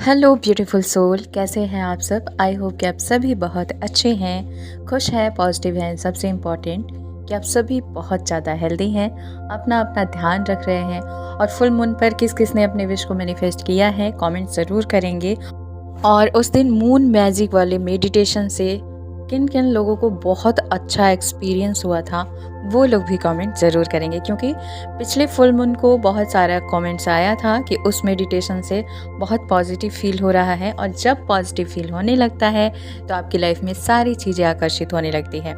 Hello beautiful soul, कैसे हैं आप सब। आई होप कि आप सभी बहुत अच्छे हैं, खुश हैं, पॉजिटिव हैं। सबसे इम्पॉर्टेंट कि आप सभी बहुत ज़्यादा हेल्दी हैं, अपना अपना ध्यान रख रहे हैं। और फुल मून पर किस किस ने अपने विश को मैनिफेस्ट किया है कमेंट ज़रूर करेंगे। और उस दिन मून मैजिक वाले मेडिटेशन से किन किन लोगों को बहुत अच्छा एक्सपीरियंस हुआ था वो लोग भी कमेंट ज़रूर करेंगे, क्योंकि पिछले फुल मून को बहुत सारा कमेंट्स आया था कि उस मेडिटेशन से बहुत पॉजिटिव फील हो रहा है। और जब पॉजिटिव फील होने लगता है तो आपकी लाइफ में सारी चीज़ें आकर्षित होने लगती है।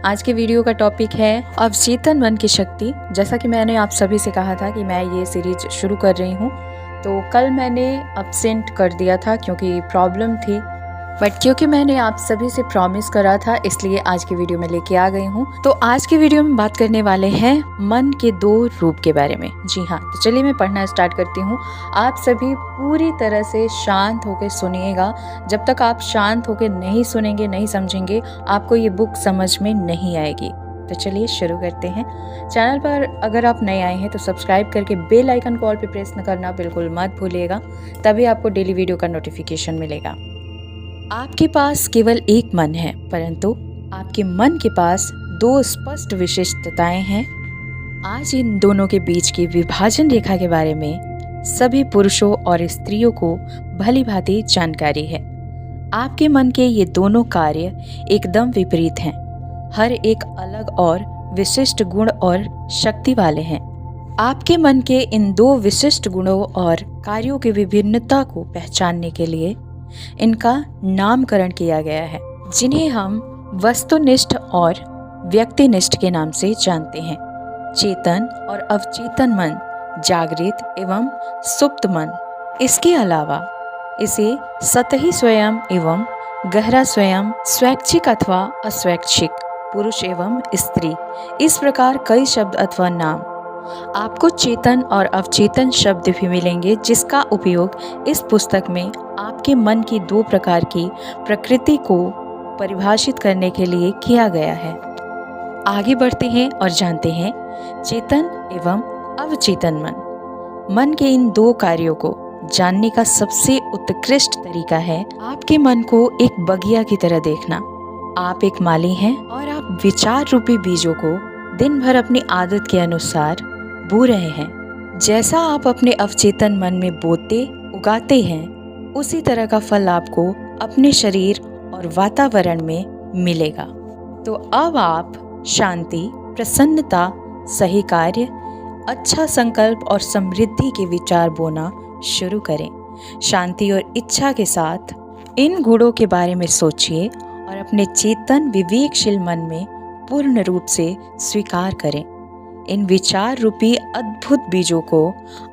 आज के वीडियो का टॉपिक है अवचेतन मन की शक्ति। जैसा कि मैंने आप सभी से कहा था कि मैं ये सीरीज शुरू कर रही हूँ, तो कल मैंने अब्सेंट कर दिया था क्योंकि प्रॉब्लम थी, बट क्योंकि मैंने आप सभी से प्रॉमिस करा था इसलिए आज की वीडियो में लेके आ गई हूँ। तो आज की वीडियो में बात करने वाले हैं मन के दो रूप के बारे में। जी हाँ, तो चलिए मैं पढ़ना स्टार्ट करती हूँ। आप सभी पूरी तरह से शांत होकर सुनिएगा। जब तक आप शांत होकर नहीं सुनेंगे, नहीं समझेंगे, आपको ये बुक समझ में नहीं आएगी। तो चलिए शुरू करते हैं। चैनल पर अगर आप नए आए हैं तो सब्सक्राइब करके बेल आइकन कॉल पे प्रेस करना बिल्कुल मत भूलिएगा, तभी आपको डेली वीडियो का नोटिफिकेशन मिलेगा। आपके पास केवल एक मन है, परंतु आपके मन के पास दो स्पष्ट विशिष्टताएं हैं। आज इन दोनों के बीच की विभाजन रेखा के बारे में सभी पुरुषों और स्त्रियों को भली भांति जानकारी है। आपके मन के ये दोनों कार्य एकदम विपरीत हैं। हर एक अलग और विशिष्ट गुण और शक्ति वाले हैं। आपके मन के इन दो विशिष्ट गुणों और कार्यों की विभिन्नता को पहचानने के लिए इनका नामकरण किया गया है, जिन्हें हम वस्तुनिष्ठ और व्यक्तिनिष्ठ के नाम से जानते हैं। चेतन और अवचेतन मन, जागृत एवं सुप्त मन। इसके अलावा इसे सतही स्वयं एवं गहरा स्वयं, स्वैच्छिक अथवा अस्वैच्छिक, पुरुष एवं स्त्री, इस प्रकार कई शब्द अथवा नाम। आपको चेतन और अवचेतन शब्द भी मिलेंगे, जिसका उपयोग इस पुस्तक में आपके मन की दो प्रकार की प्रकृति को परिभाषित करने के लिए किया गया है। आगे बढ़ते हैं और जानते हैं चेतन एवं अवचेतन मन। मन के इन दो कार्यों को जानने का सबसे उत्कृष्ट तरीका है आपके मन को एक बगिया की तरह देखना। आप एक माली हैं और आप विचार रूपी बीजों को दिन भर अपनी आदत के अनुसार बो रहे हैं। जैसा आप अपने अवचेतन मन में बोते उगाते हैं, उसी तरह का फल आपको अपने शरीर और वातावरण में मिलेगा। तो अब आप शांति, प्रसन्नता, सही कार्य, अच्छा संकल्प और समृद्धि के विचार बोना शुरू करें। शांति और इच्छा के साथ इन गुणों के बारे में सोचिए और अपने चेतन विवेकशील मन में पूर्ण रूप से स्वीकार करें। इन विचार रूपी अद्भुत बीजों को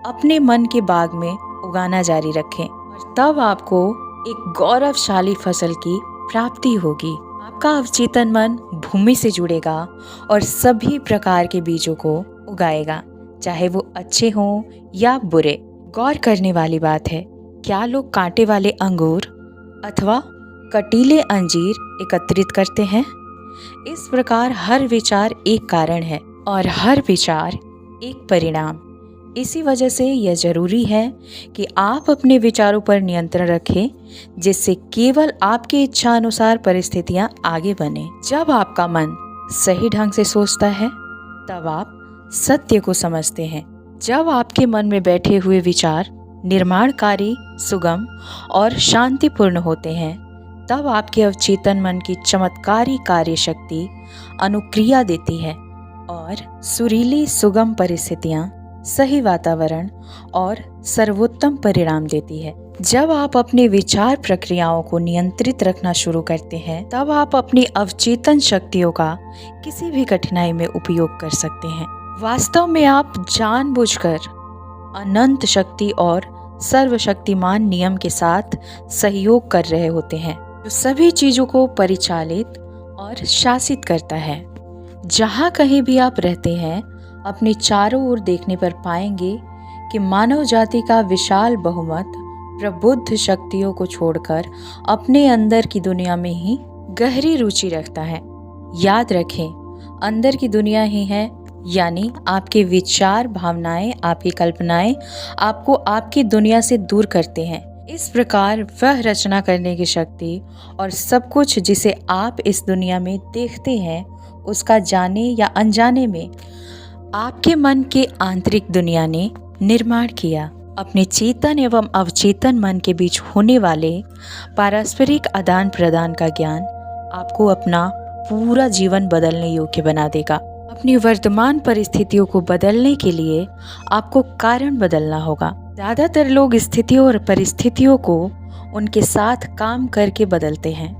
अपने मन के बाग में उगाना जारी रखें और तब आपको एक गौरवशाली फसल की प्राप्ति होगी। आपका अवचेतन मन भूमि से जुड़ेगा और सभी प्रकार के बीजों को उगाएगा, चाहे वो अच्छे हों या बुरे। गौर करने वाली बात है, क्या लोग कांटे वाले अंगूर अथवा कटीले अंजीर एकत्रित करते हैं? इस प्रकार हर विचार एक कारण है और हर विचार एक परिणाम। इसी वजह से यह जरूरी है कि आप अपने विचारों पर नियंत्रण रखें, जिससे केवल आपकी इच्छा अनुसार परिस्थितियां आगे बने। जब आपका मन सही ढंग से सोचता है, तब आप सत्य को समझते हैं। जब आपके मन में बैठे हुए विचार निर्माणकारी, सुगम और शांतिपूर्ण होते हैं, तब आपके अवचेतन मन की चमत्कारी कार्य शक्ति अनुक्रिया देती है और सुरीली सुगम परिस्थितियां, सही वातावरण और सर्वोत्तम परिणाम देती है। जब आप अपने विचार प्रक्रियाओं को नियंत्रित रखना शुरू करते हैं, तब आप अपनी अवचेतन शक्तियों का किसी भी कठिनाई में उपयोग कर सकते हैं। वास्तव में आप जानबूझकर अनंत शक्ति और सर्वशक्तिमान नियम के साथ सहयोग कर रहे होते हैं, जो सभी चीजों को परिचालित और शासित करता है। जहाँ कहीं भी आप रहते हैं, अपने चारों ओर देखने पर पाएंगे कि मानव जाति का विशाल बहुमत प्रबुद्ध शक्तियों को छोड़कर अपने अंदर की दुनिया में ही गहरी रुचि रखता है। याद रखें, अंदर की दुनिया ही है, यानी आपके विचार, भावनाएं, आपकी कल्पनाएं आपको आपकी दुनिया से दूर करते हैं। इस प्रकार वह रचना करने की शक्ति और सब कुछ जिसे आप इस दुनिया में देखते हैं, उसका जाने या अनजाने में आपके मन के आंतरिक दुनिया ने निर्माण किया। अपने चेतन एवं अवचेतन मन के बीच होने वाले पारस्परिक आदान प्रदान का ज्ञान आपको अपना पूरा जीवन बदलने योग्य बना देगा। अपनी वर्तमान परिस्थितियों को बदलने के लिए आपको कारण बदलना होगा। ज़्यादातर लोग स्थितियों और परिस्थितियों को उनके साथ काम करके बदलते हैं।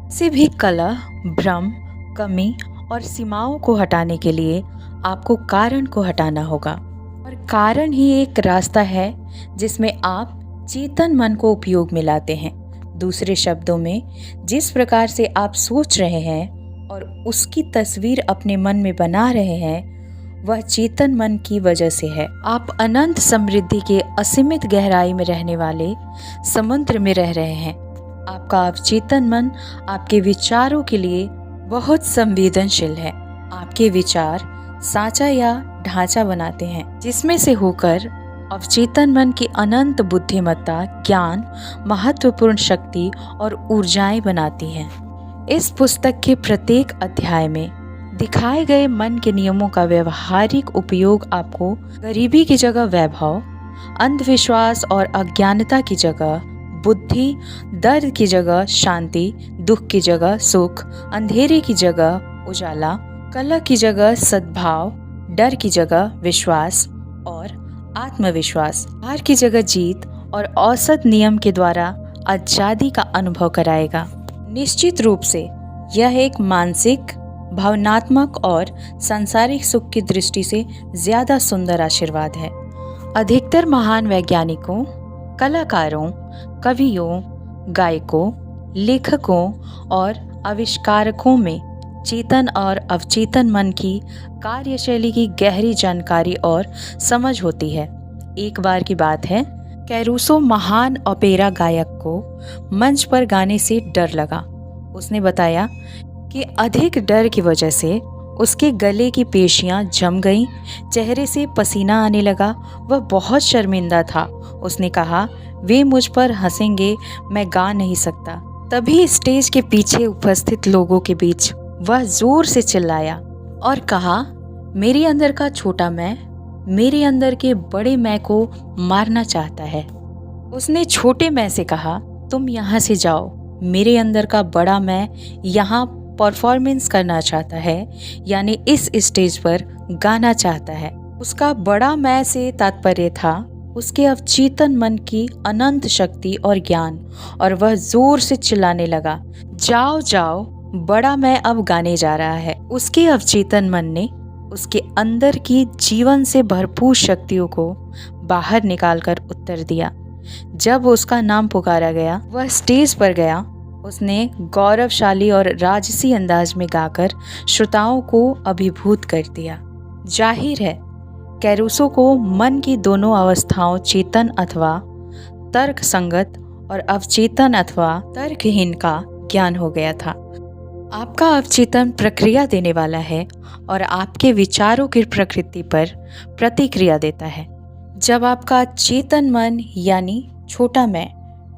किसी भी कलह, भ्रम, कमी और सीमाओं को हटाने के लिए आपको कारण को हटाना होगा, और कारण ही एक रास्ता है जिसमें आप चेतन मन को उपयोग में लाते हैं। दूसरे शब्दों में, जिस प्रकार से आप सोच रहे हैं और उसकी तस्वीर अपने मन में बना रहे हैं, वह चेतन मन की वजह से है। आप अनंत समृद्धि के असीमित गहराई में रहने वाले समुद्र में रह रहे हैं। आपका अवचेतन मन आपके विचारों के लिए बहुत संवेदनशील है। आपके विचार सांचा या ढांचा बनाते हैं, जिसमें से होकर अवचेतन मन की अनंत बुद्धिमत्ता, ज्ञान, महत्वपूर्ण शक्ति और ऊर्जाएं बनाती हैं। इस पुस्तक के प्रत्येक अध्याय में दिखाए गए मन के नियमों का व्यवहारिक उपयोग आपको गरीबी की जगह वैभव, अंधविश्वास और अज्ञानता की जगह बुद्धि, दर्द की जगह शांति, दुख की जगह सुख, अंधेरे की जगह उजाला, कलह की जगह सद्भाव, डर की जगह विश्वास और आत्मविश्वास, हार की जगह जीत और औसत नियम के द्वारा आजादी का अनुभव कराएगा। निश्चित रूप से यह एक मानसिक, भावनात्मक और सांसारिक सुख की दृष्टि से ज्यादा सुंदर आशीर्वाद है। अधिकतर महान वैज्ञानिकों, कलाकारों, कवियों, गायकों, लेखकों और आविष्कारकों में चेतन और अवचेतन मन की कार्यशैली की गहरी जानकारी और समझ होती है। एक बार की बात है, कैरूसो महान ओपेरा गायक को मंच पर गाने से डर लगा। उसने बताया कि अधिक डर की वजह से उसके गले की पेशियां जम गईं, चेहरे से पसीना आने लगा, वह बहुत शर्मिंदा था। उसने कहा, वे मुझ पर हंसेंगे, मैं गा नहीं सकता। तभी स्टेज के पीछे उपस्थित लोगों के बीच वह जोर से चिल्लाया और कहा, मेरे अंदर का छोटा मैं मेरे अंदर के बड़े मैं को मारना चाहता है। उसने छोटे मैं से कहा, तुम यहाँ से जाओ, मेरे अंदर का बड़ा मैं यहाँ परफॉर्मेंस करना चाहता है, यानी इस स्टेज पर गाना चाहता है। उसका बड़ा मैं से तात्पर्य था उसके अवचेतन मन की अनंत शक्ति और ज्ञान, और वह जोर से चिल्लाने लगा, जाओ जाओ, बड़ा मैं अब गाने जा रहा है। उसके अवचेतन मन ने उसके अंदर की जीवन से भरपूर शक्तियों को बाहर निकालकर उत्तर दिया। जब उसका नाम पुकारा गया, वह स्टेज पर गया। उसने गौरवशाली और राजसी अंदाज में गाकर श्रोताओं को अभिभूत कर दिया। जाहिर है, कैरूसो को मन की दोनों अवस्थाओं, चेतन अथवा तर्क संगत और अवचेतन अथवा तर्कहीन का ज्ञान हो गया था। आपका अवचेतन प्रक्रिया देने वाला है और आपके विचारों की प्रकृति पर प्रतिक्रिया देता है। जब आपका चेतन मन यानी छोटा मैं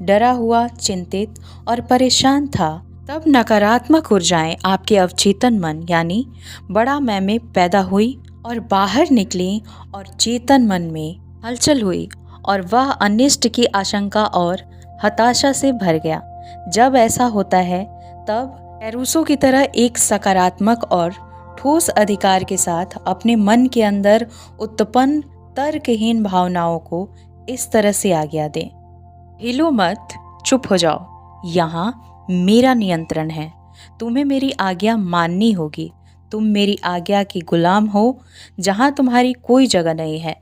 डरा हुआ, चिंतित और परेशान था, तब नकारात्मक ऊर्जाएं आपके अवचेतन मन यानी बड़ा मैं में पैदा हुई और बाहर निकली, और चेतन मन में हलचल हुई और वह अनिष्ट की आशंका और हताशा से भर गया। जब ऐसा होता है, तब कैरूसो की तरह एक सकारात्मक और ठोस अधिकार के साथ अपने मन के अंदर उत्पन्न तर्कहीन भावनाओं को इस तरह से आज्ञा दें, हिलो मत, चुप हो जाओ, यहाँ मेरा नियंत्रण है, तुम्हें मेरी आज्ञा माननी होगी, तुम मेरी आज्ञा की गुलाम हो। जहाँ तुम्हारी कोई जगह नहीं है,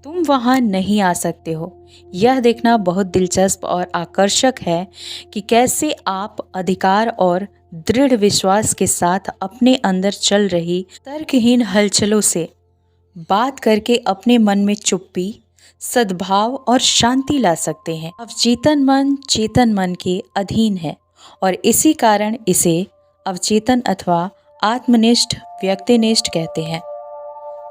तुम वहाँ नहीं आ सकते हो। यह देखना बहुत दिलचस्प और आकर्षक है कि कैसे आप अधिकार और दृढ़ विश्वास के साथ अपने अंदर चल रही तर्कहीन हलचलों से बात करके अपने मन में चुप्पी, सद्भाव और शांति ला सकते हैं। अवचेतन मन चेतन मन के अधीन है और इसी कारण इसे अवचेतन अथवा आत्मनिष्ठ, व्यक्तिनिष्ठ कहते हैं।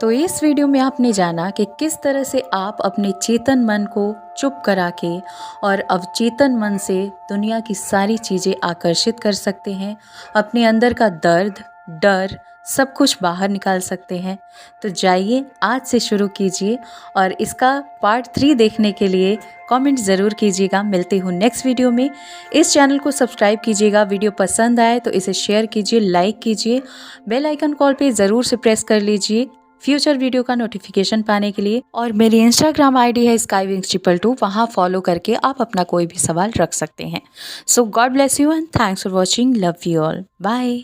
तो इस वीडियो में आपने जाना कि किस तरह से आप अपने चेतन मन को चुप करा के और अवचेतन मन से दुनिया की सारी चीज़ें आकर्षित कर सकते हैं, अपने अंदर का दर्द, डर सब कुछ बाहर निकाल सकते हैं। तो जाइए आज से शुरू कीजिए और इसका पार्ट 3 देखने के लिए कमेंट ज़रूर कीजिएगा। मिलती हूँ नेक्स्ट वीडियो में। इस चैनल को सब्सक्राइब कीजिएगा। वीडियो पसंद आए तो इसे शेयर कीजिए, लाइक कीजिए, बेल आइकन कॉल पे ज़रूर से प्रेस कर लीजिए फ्यूचर वीडियो का नोटिफिकेशन पाने के लिए। और मेरी इंस्टाग्राम आईडी है skywings222, वहाँ फॉलो करके आप अपना कोई भी सवाल रख सकते हैं। So God bless you and thanks for watching. Love you all. Bye.